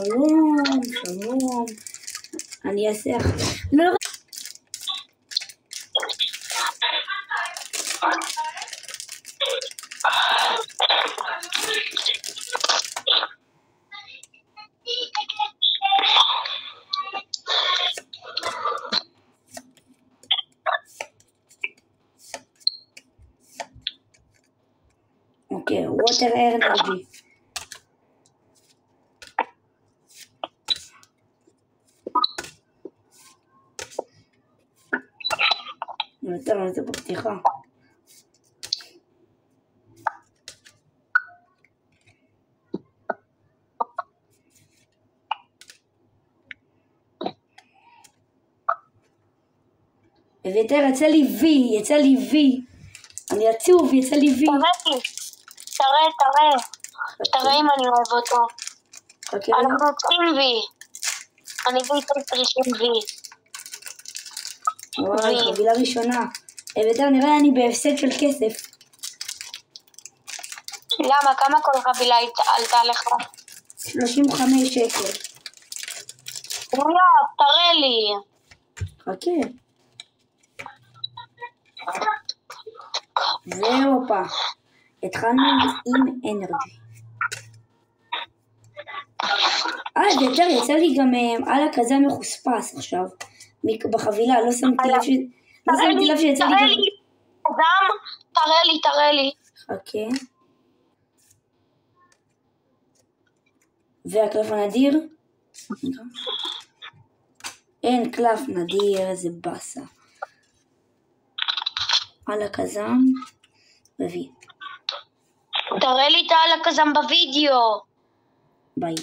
שלום, שלום. אני אעשה אחרי. לא, אוקיי, ווטר אנרגי. יותר על זה בפתיחה. ויותר יצא לי וי, יצא לי וי. אני עצוב, יצא לי וי. תראה אם אני אוהב אותו. אנחנו צריכים וי. אני ואיתם צריכים וי. וואי, חבילה ראשונה. ויותר נראה אני בהפסד של כסף. למה? כמה כל חבילה עלתה לך? 35 שקל. לא, תראה לי. חכה. והופה. התחלנו עם אנרגי. ויותר יצא לי גם על כזה מחוספס עכשיו. בחבילה, לא שמתי לב שיצא לי גם... תראה לי. חכה. והקלף הנדיר? אין קלף נדיר, איזה בסה. על הכזם, רביעי. תראה לי את על הכזם בווידאו. ביי.